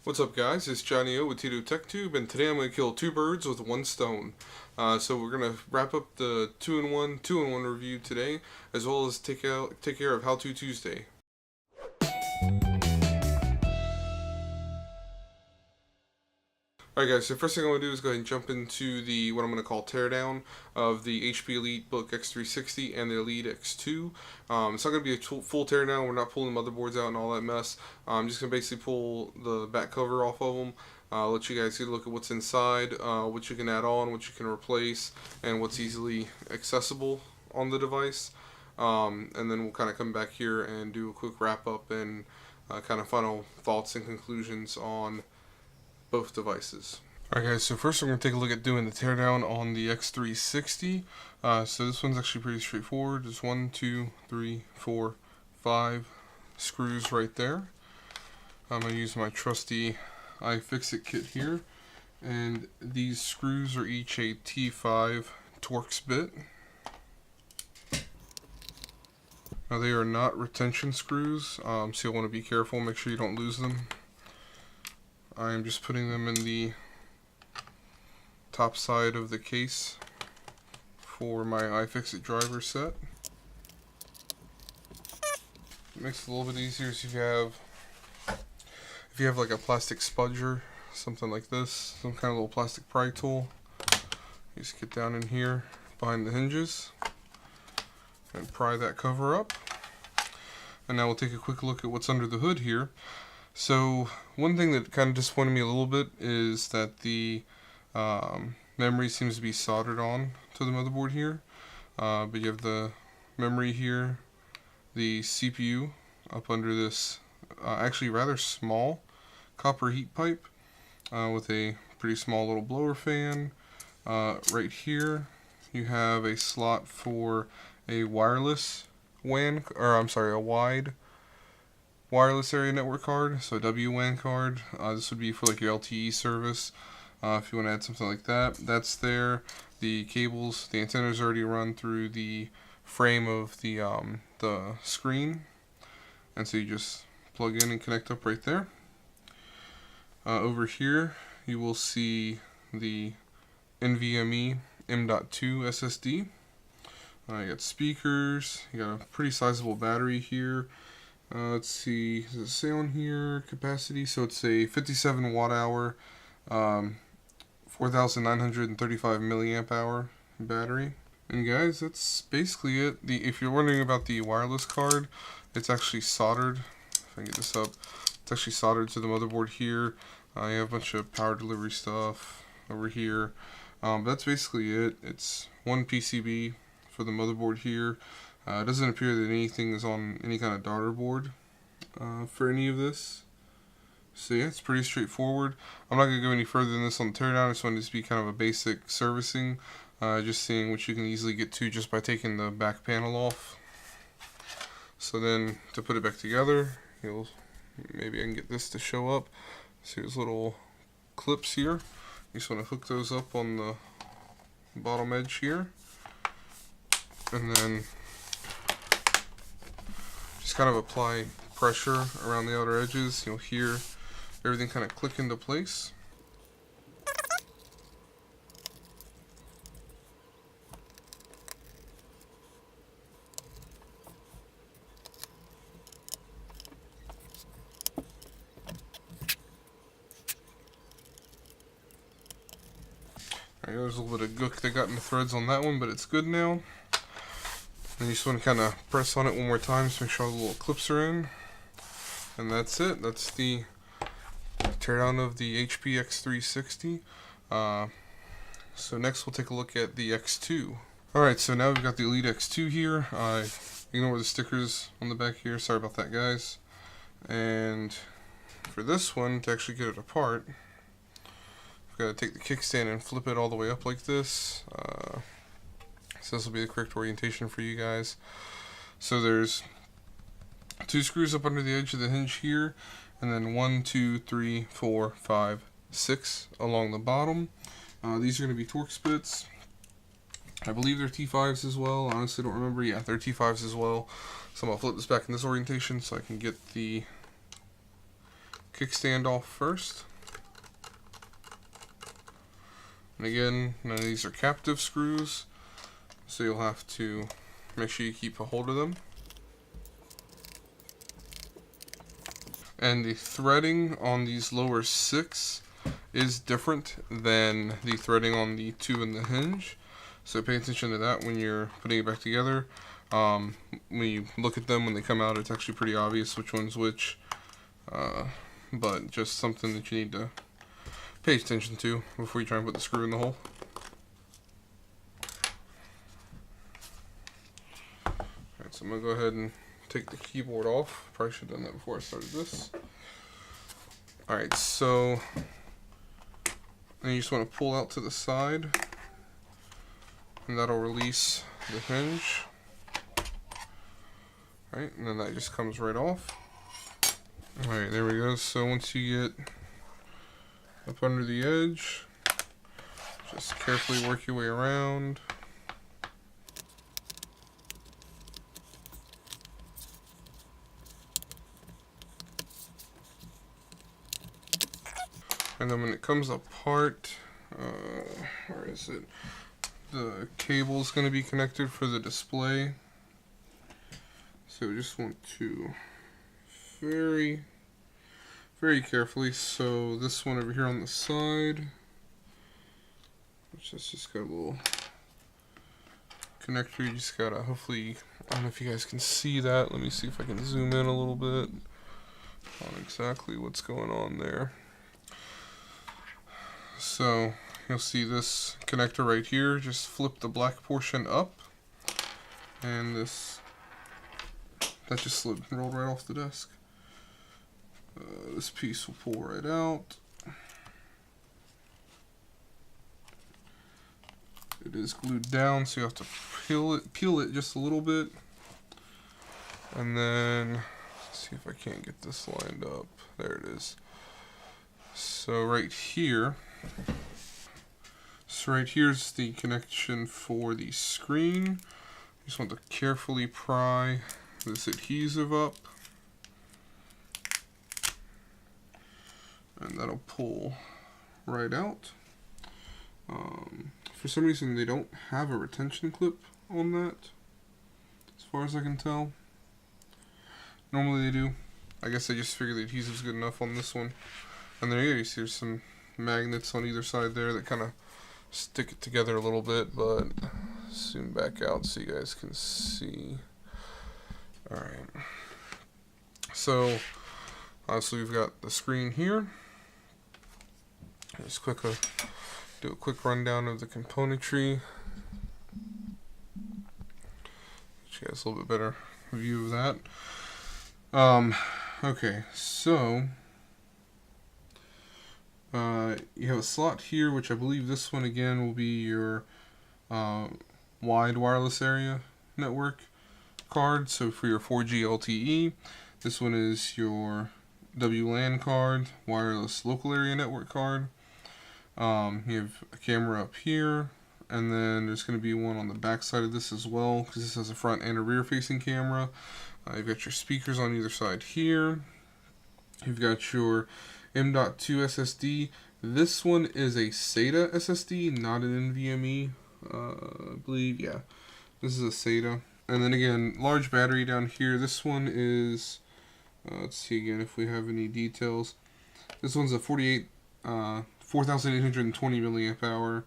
What's up, guys? It's Johnnie O with TitoTechTube, and today I'm going to kill two birds with one stone. So we're going to wrap up the two-in-one review today, as well as take care of How To Tuesday. Alright guys, so first thing I'm going to do is go ahead and jump into what I'm going to call Teardown of the HP EliteBook X360 and the Elite X2. It's not going to be a full teardown. We're not pulling the motherboards out and all that mess. I'm just going to basically pull the back cover off of them. Let you guys get a look at what's inside, what you can add on, what you can replace, and what's easily accessible on the device. And then we'll kind of come back here and do a quick wrap up and kind of final thoughts and conclusions on both devices. Alright guys, so first we're going to take a look at doing the teardown on the X360. So this one's actually pretty straightforward. Just 1, 2, 3, 4, 5 screws right there. I'm going to use my trusty iFixit kit here. And these screws are each a T5 Torx bit. Now they are not retention screws, so you'll want to be careful, make sure you don't lose them. I am just putting them in the top side of the case for my iFixit driver set. It makes it a little bit easier if you have like a plastic spudger, something like this, some kind of little plastic pry tool. You just get down in here behind the hinges and pry that cover up. And now we'll take a quick look at what's under the hood here. So one thing that kind of disappointed me a little bit is that the memory seems to be soldered on to the motherboard here. But you have the memory here, the CPU up under this actually rather small copper heat pipe with a pretty small little blower fan. Right here you have a slot for a wireless WAN, or I'm sorry, a wide wireless area network card, so a WWAN card. This would be for like your LTE service, if you want to add something like that. That's there. The cables, the antennas already run through the frame of the screen, and so you just plug in and connect up right there. Over here you will see the NVMe M.2 SSD. You got speakers, you got a pretty sizable battery here. Let's see, does it say on here capacity? So it's a 57 watt hour, 4,935 milliamp hour battery. And guys, that's basically it. If you're wondering about the wireless card, it's actually soldered. If I can get this up, it's actually soldered to the motherboard here. You have a bunch of power delivery stuff over here. But that's basically it. It's one PCB for the motherboard here. It doesn't appear that anything is on any kind of daughter board for any of this. So yeah, it's pretty straightforward. I'm not going to go any further than this on the teardown. I just wanted this to be kind of a basic servicing. Just seeing what you can easily get to just by taking the back panel off. So then to put it back together, maybe I can get this to show up. So here's little clips here. You just want to hook those up on the bottom edge here. And then just kind of apply pressure around the outer edges. You'll hear everything kind of click into place. Alright, there's a little bit of gook that got in the threads on that one, but it's good now. And you just want to kind of press on it one more time to make sure all the little clips are in. And that's it. That's the teardown of the HP X360. So next we'll take a look at the X2. Alright, so now we've got the Elite X2 here. Ignore the stickers on the back here. Sorry about that, guys. And for this one, to actually get it apart, I've got to take the kickstand and flip it all the way up like this. So this will be the correct orientation for you guys. So there's 2 screws up under the edge of the hinge here, and then 1, 2, 3, 4, 5, 6 along the bottom. These are going to be Torx bits. I believe they're T5s as well. I honestly don't remember. Yeah, they're T5s as well. So I'm going to flip this back in this orientation so I can get the kickstand off first. And again, none of these are captive screws, so you'll have to make sure you keep a hold of them. And the threading on these lower 6 is different than the threading on the 2 in the hinge. So pay attention to that when you're putting it back together. When you look at them when they come out, it's actually pretty obvious which one's which. But just something that you need to pay attention to before you try and put the screw in the hole. Alright, so I'm going to go ahead and take the keyboard off. Probably should have done that before I started this. Alright, so then you just want to pull out to the side, and that'll release the hinge. Alright, and then that just comes right off. Alright, there we go. So once you get up under the edge, just carefully work your way around. And then when it comes apart, where is it? The cable is going to be connected for the display. So we just want to very carefully. So this one over here on the side, which has just got a little connector. You just gotta, hopefully, I don't know if you guys can see that. Let me see if I can zoom in a little bit on exactly what's going on there. So you'll see this connector right here. Just flip the black portion up, and that just rolled right off the desk. This piece will pull right out. It is glued down, so you have to peel it just a little bit. And then, let's see if I can't get this lined up. There it is. So right here, here's the connection for the screen. You just want to carefully pry this adhesive up, and that'll pull right out. For some reason they don't have a retention clip on that, as far as I can tell. Normally they do. I guess I just figured the adhesive's good enough on this one. And there you see there's some magnets on either side there that kind of stick it together a little bit, but zoom back out so you guys can see. Alright, so obviously we've got the screen here. Just do a quick rundown of the componentry. Get you guys a little bit better view of that. Okay, so you have a slot here, which I believe this one again will be your wide wireless area network card. So for your 4G LTE, this one is your WLAN card, wireless local area network card. You have a camera up here, and then there's going to be one on the back side of this as well, because this has a front and a rear facing camera. You've got your speakers on either side here. You've got your M.2 SSD. This one is a SATA SSD, not an NVMe, I believe. Yeah, this is a SATA. And then again, large battery down here. This one is, let's see again if we have any details. This one's a 4,820 milliamp hour.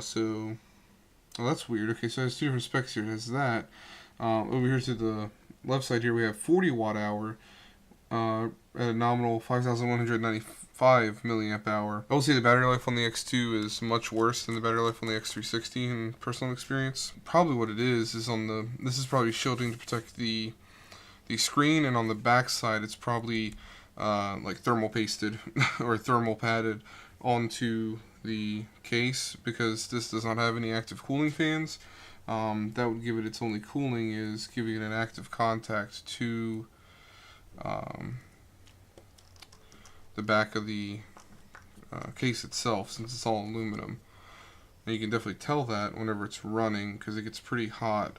So, oh, that's weird. Okay, so it has two different specs here. It has that. Over here to the left side here, we have 40 watt hour at a nominal 5,195 milliamp hour. I will say the battery life on the X2 is much worse than the battery life on the X360 in personal experience. Probably what it is on the, this is probably shielding to protect the screen, and on the back side it's probably like thermal pasted or thermal padded onto the case, because this does not have any active cooling fans. That would give it its only cooling is giving it an active contact to the back of the case itself, since it's all aluminum. And you can definitely tell that whenever it's running, because it gets pretty hot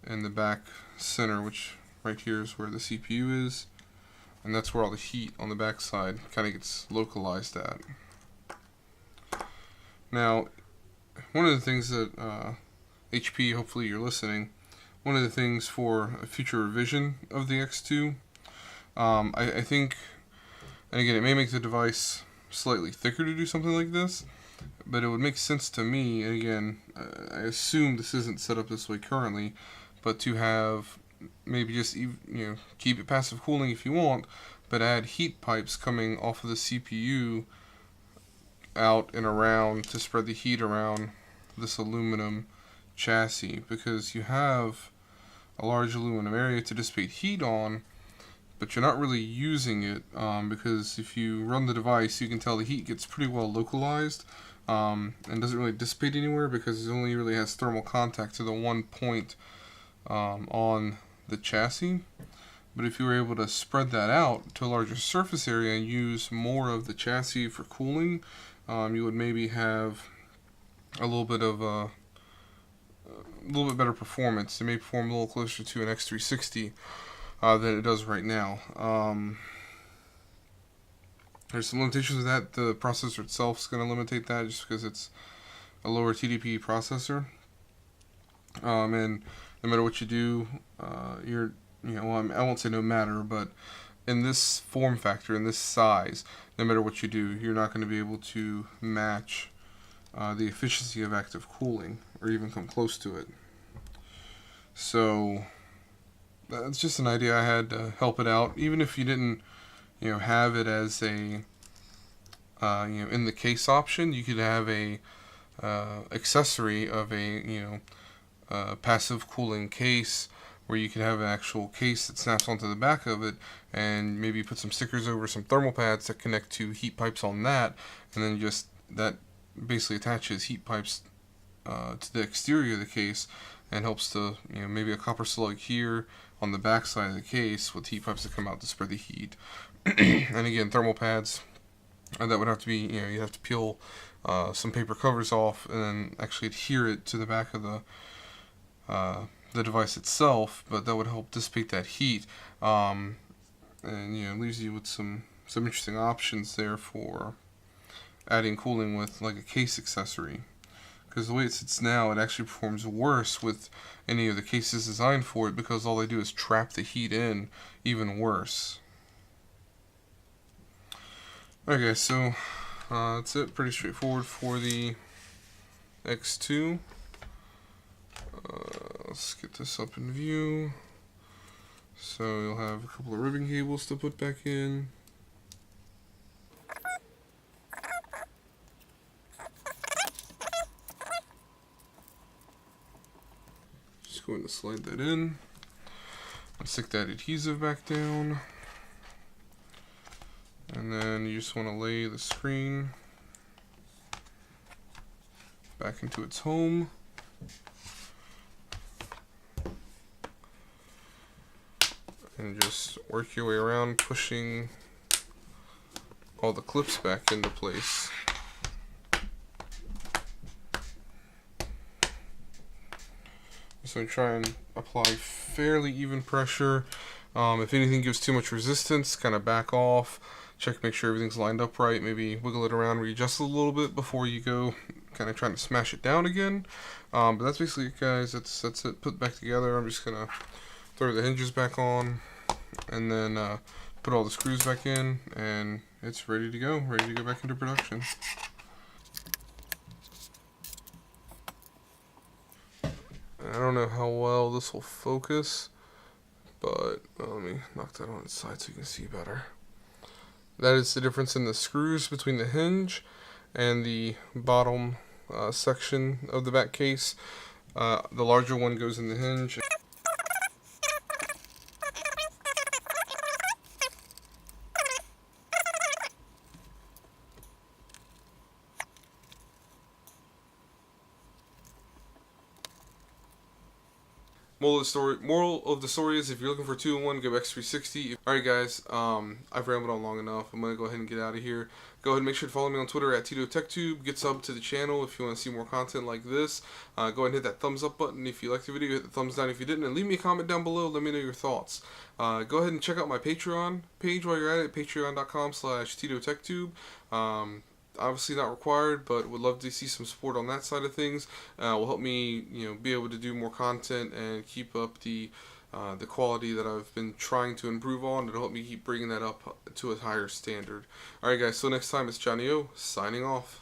in the back center, which right here is where the CPU is. and that's where all the heat on the backside kind of gets localized at. Now, one of the things that HP, hopefully you're listening, one of the things for a future revision of the X2, I think, and again, it may make the device slightly thicker to do something like this, but it would make sense to me, and again, I assume this isn't set up this way currently, but to have maybe just, keep it passive cooling if you want, but add heat pipes coming off of the CPU out and around to spread the heat around this aluminum chassis, because you have a large aluminum area to dissipate heat on, but you're not really using it, because if you run the device, you can tell the heat gets pretty well localized, and doesn't really dissipate anywhere because it only really has thermal contact to the one point on the chassis. But if you were able to spread that out to a larger surface area and use more of the chassis for cooling, you would maybe have a little bit of a little bit better performance. It may perform a little closer to an X360 than it does right now. There's some limitations with that. The processor itself is going to limitate that just because it's a lower TDP processor. And no matter what you do, I won't say no matter, but in this form factor, in this size, no matter what you do, you're not going to be able to match the efficiency of active cooling, or even come close to it. So that's just an idea I had to help it out. Even if you didn't, have it as a, in the case option, you could have a accessory of a, passive cooling case, where you can have an actual case that snaps onto the back of it, and maybe put some stickers over some thermal pads that connect to heat pipes on that, and then just that basically attaches heat pipes to the exterior of the case, and helps to, maybe a copper slug here on the back side of the case with heat pipes that come out to spread the heat. And again, thermal pads, that would have to be, you have to peel some paper covers off and then actually adhere it to the back of the device itself, but that would help dissipate that heat, and it leaves you with some interesting options there for adding cooling with like a case accessory, because the way it sits now, it actually performs worse with any of the cases designed for it, because all they do is trap the heat in even worse. Okay, so that's it. Pretty straightforward for the X2. Let's get this up in view. So you'll have a couple of ribbon cables to put back in. Just going to slide that in. Stick that adhesive back down. And then you just want to lay the screen back into its home. And just work your way around, pushing all the clips back into place. So try and apply fairly even pressure. If anything gives too much resistance, kind of back off. Check, make sure everything's lined up right. Maybe wiggle it around, readjust it a little bit before you go kind of trying to smash it down again. But that's basically it, guys. That's it. Put it back together. I'm just gonna throw the hinges back on, and then put all the screws back in, and it's ready to go back into production. I don't know how well this will focus, but let me knock that on its side so you can see better. That is the difference in the screws between the hinge and the bottom section of the back case. The larger one goes in the hinge. Moral of the story is if you're looking for 2-in-1, go X360. Alright guys, I've rambled on long enough. I'm gonna go ahead and get out of here. Go ahead and make sure to follow me on Twitter at TitoTechTube. Get sub to the channel if you want to see more content like this. Go ahead and hit that thumbs up button if you liked the video. Hit the thumbs down if you didn't, and leave me a comment down below. Let me know your thoughts. Go ahead and check out my Patreon page while you're at it. Patreon.com/TitoTechTube. Obviously not required, but would love to see some support on that side of things. Will help me, be able to do more content and keep up the quality that I've been trying to improve on. It'll help me keep bringing that up to a higher standard. Alright guys, so next time it's Johnnie O, signing off.